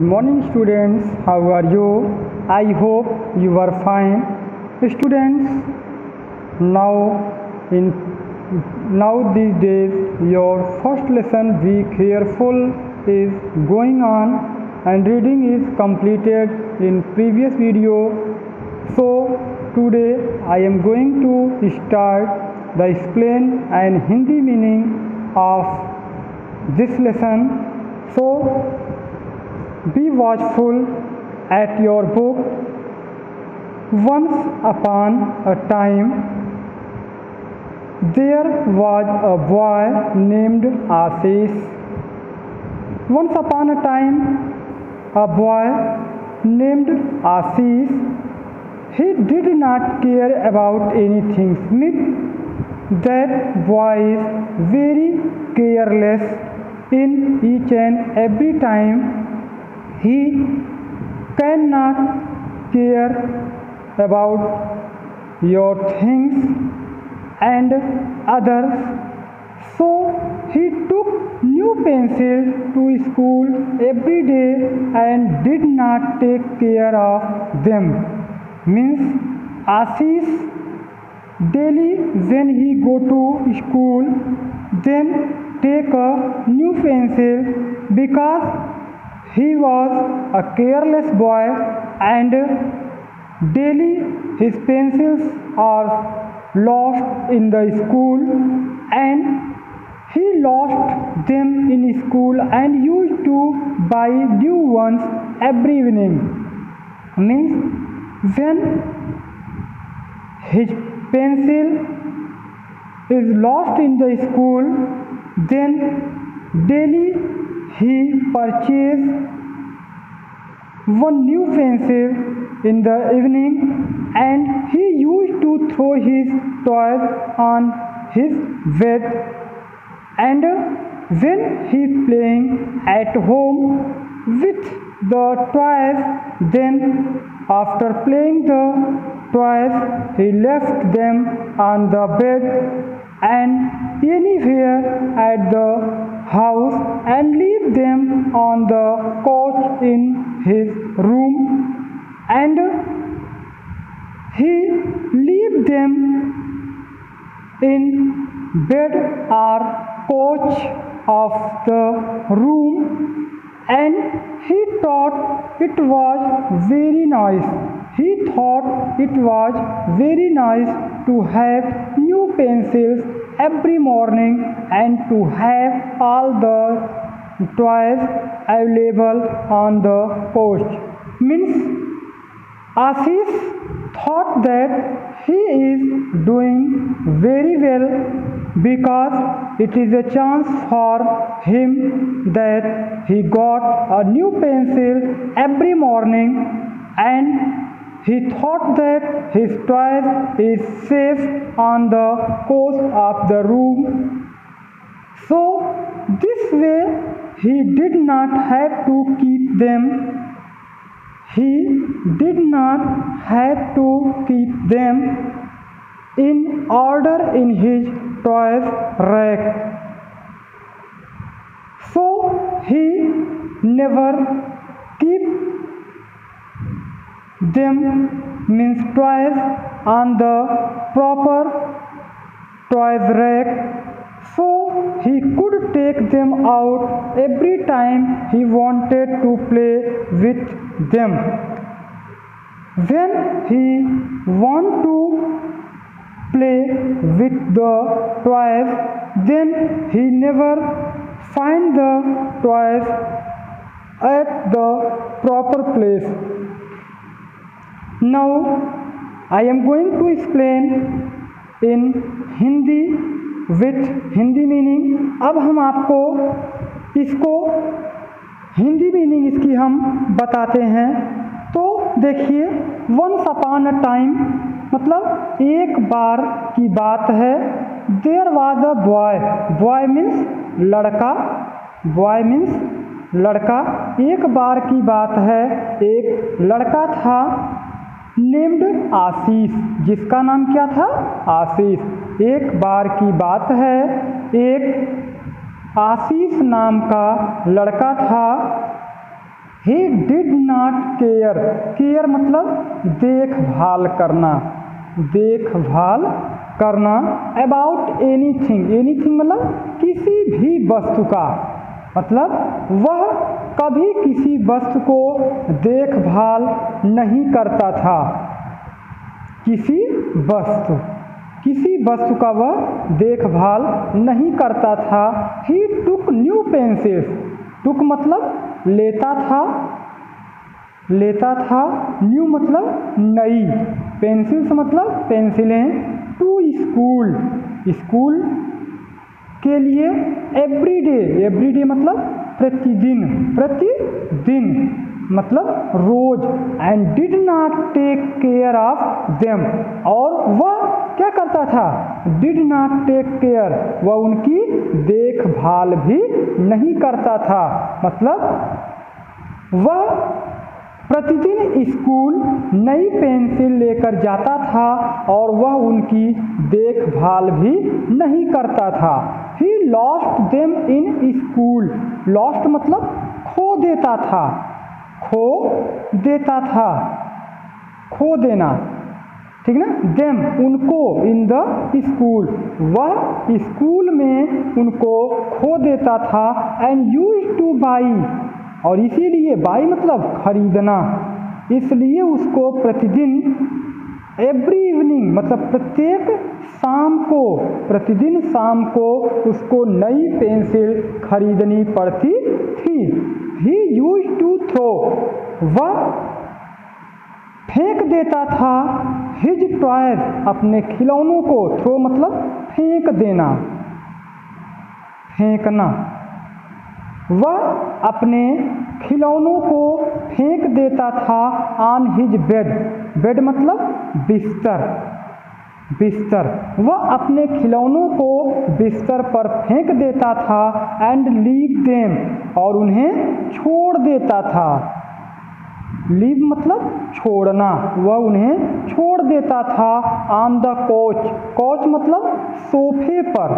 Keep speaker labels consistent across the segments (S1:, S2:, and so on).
S1: Morning students, how are you? I hope you are fine. Students, now in now these days your first lesson be careful is going on and reading is completed in previous video. So today I am going to start the explain and Hindi meaning of this lesson. So be watchful at your book. Once upon a time, there was a boy named Ashish. Once upon a time, a boy named Ashish, he did not care about anything. That boy is very careless in each and every time. He cannot care about your things and others. So he took new pencil to school every day and did not take care of them. Means Ashish daily when he go to school then take a new pencil because he was a careless boy and daily his pencils are lost in the school and he lost them in school and used to buy new ones every evening. Means when his pencil is lost in the school, then daily he purchased one new pencil in the evening and he used to throw his toys on his bed, and when he playing at home with the toys, then after playing the toys he left them on the bed and anywhere at the house and leave them on the couch in his room, and he leave them in bed or couch of the room, and he thought it was very nice. He thought it was very nice to have new pencils every morning and to have all the toys available on the couch. Means Ashish thought that he is doing very well because it is a chance for him that he got a new pencil every morning, and he thought that his toys is safe on the couch of the room. So this way he did not have to keep them. He did not have to keep them in order in his toys rack. So he never keep them, means toys, on the proper toys rack, so he could take them out every time he wanted to play with them. When he want to play with the toys, then he never find the toys at the proper place. Now I am going to explain in Hindi with Hindi meaning. अब हम आपको इसको Hindi meaning इसकी हम बताते हैं. तो देखिए, वंस अपॉन अ टाइम मतलब एक बार की बात है. There was a boy. Boy means लड़का. बॉय मीन्स लड़का. एक बार की बात है, एक लड़का था नेम्ड आशीष, जिसका नाम क्या था? आशीष. एक बार की बात है, एक आशीष नाम का लड़का था ही डिड नॉट केयर, केयर मतलब देखभाल करना, देखभाल करना, अबाउट एनीथिंग, एनीथिंग मतलब किसी भी वस्तु का, मतलब वह कभी किसी वस्तु को देखभाल नहीं करता था, किसी वस्तु का वह देखभाल नहीं करता था। ही टुक न्यू पेंसिल्स, टुक मतलब लेता था, न्यू मतलब नई, पेंसिल्स मतलब पेंसिलें, टू स्कूल, स्कूल के लिए, एवरीडे मतलब प्रतिदिन मतलब रोज, and did not take care of them, और वह क्या करता था, डिड नॉट टेक केयर, वह उनकी देखभाल भी नहीं करता था, मतलब वह प्रतिदिन स्कूल नई पेंसिल लेकर जाता था और वह उनकी देखभाल भी नहीं करता था। He lost them in school, lost मतलब खो देता था, खो देना, ठीक ना, देम उनको, इन द स्कूल, वह स्कूल में उनको खो देता था, एंड यूज्ड टू बाई, और इसीलिए बाई मतलब खरीदना, इसलिए उसको प्रतिदिन, एवरी इवनिंग मतलब प्रत्येक शाम को, प्रतिदिन शाम को उसको नई पेंसिल खरीदनी पड़ती थी। ही यूज्ड टू थ्रो, वह फेंक देता था, हिज टॉयज अपने खिलौनों को, थ्रो मतलब फेंक देना, फेंकना, वह अपने खिलौनों को फेंक देता था, ऑन हिज बेड, बेड मतलब बिस्तर, वह अपने खिलौनों को बिस्तर पर फेंक देता था, एंड लीव देम, और उन्हें छोड़ देता था, लीव मतलब छोड़ना, वह उन्हें छोड़ देता था, ऑन द कोच, कोच मतलब सोफे पर,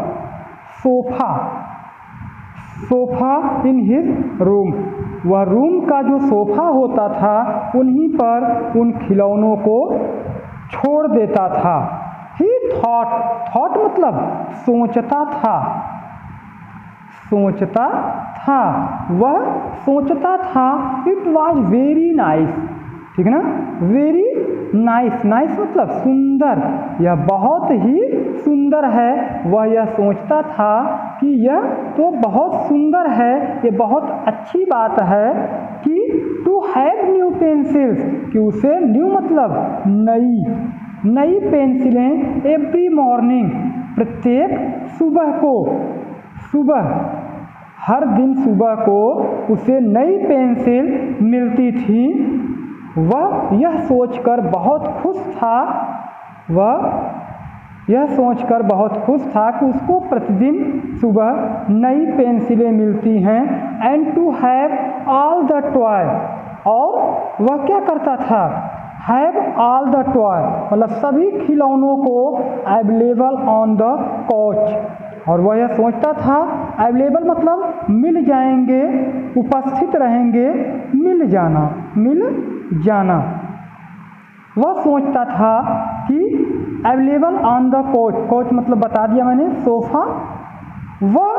S1: सोफा इन हिज रूम, वह रूम का जो सोफा होता था उन्हीं पर उन खिलौनों को छोड़ देता था। ही थॉट मतलब सोचता था, वह सोचता था, इट वॉज वेरी नाइस, ठीक है ना, वेरी नाइस, नाइस मतलब सुंदर, यह बहुत ही सुंदर है, वह यह सोचता था कि यह तो बहुत सुंदर है, ये बहुत अच्छी बात है कि टू हैव न्यू पेंसिल्स, कि उसे न्यू मतलब नई पेंसिलें, एवरी मॉर्निंग प्रत्येक हर दिन सुबह को उसे नई पेंसिल मिलती थी। वह यह सोचकर बहुत खुश था कि उसको प्रतिदिन सुबह नई पेंसिलें मिलती हैं, and to have all the toy, और वह क्या करता था, हैव ऑल द टॉय मतलब सभी खिलौनों को अवेलेबल ऑन द कोच, और वह यह सोचता था, अवेलेबल मतलब मिल जाएंगे, उपस्थित रहेंगे, मिल जाना, वह सोचता था कि available on the coach, coach मतलब बता दिया मैंने, सोफा, वह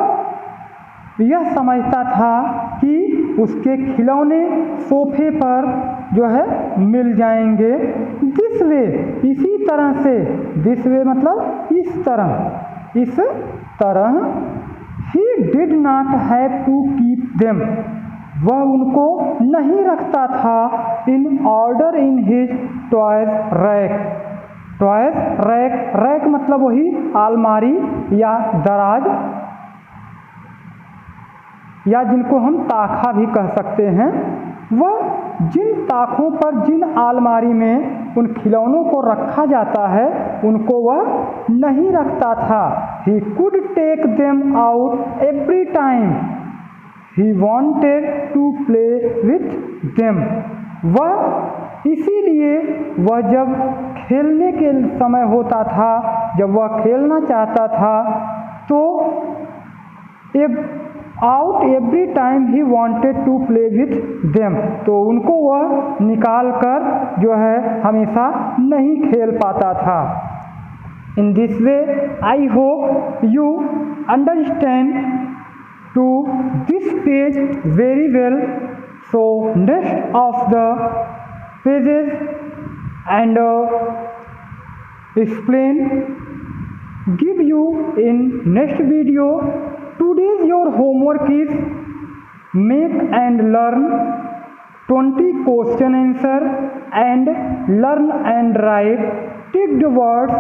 S1: यह समझता था कि उसके खिलौने सोफे पर जो है मिल जाएंगे। दिस वे, इसी तरह से, दिस वे मतलब इस तरह, he did not have to keep them, वह उनको नहीं रखता था, in order in his toys rack मतलब वही अलमारी या दराज, या जिनको हम ताखा भी कह सकते हैं, वह जिन ताखों पर, जिन अलमारी में उन खिलौनों को रखा जाता है उनको वह नहीं रखता था। He could take them out every time he wanted to play with them, वह इसीलिए वह जब खेलने के समय होता था, जब वह खेलना चाहता था, तो out every time he wanted to play with them। तो उनको वह निकाल कर जो है हमेशा नहीं खेल पाता था। In this way, I hope you understand to this page very well. So next of the pages and explain give you in next video. Today's your homework is make and learn 20 question answer and learn and write take the words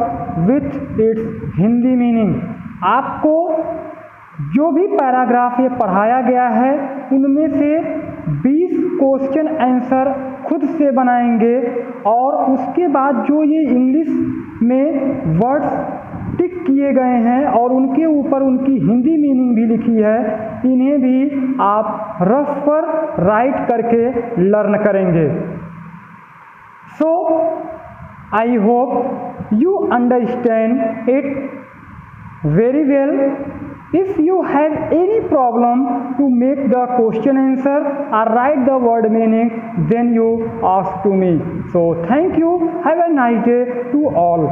S1: with its Hindi meaning। आपको जो भी paragraph ये पढ़ाया गया है उनमें से 20 question answer खुद से बनाएंगे और उसके बाद जो ये इंग्लिश में वर्ड्स टिक किए गए हैं और उनके ऊपर उनकी हिंदी मीनिंग भी लिखी है, इन्हें भी आप रफ पर राइट करके लर्न करेंगे। So I hope you understand it very well। If you have any problem to make the question answer or write the word meaning, then you ask to me। So thank you, have a nice day to all।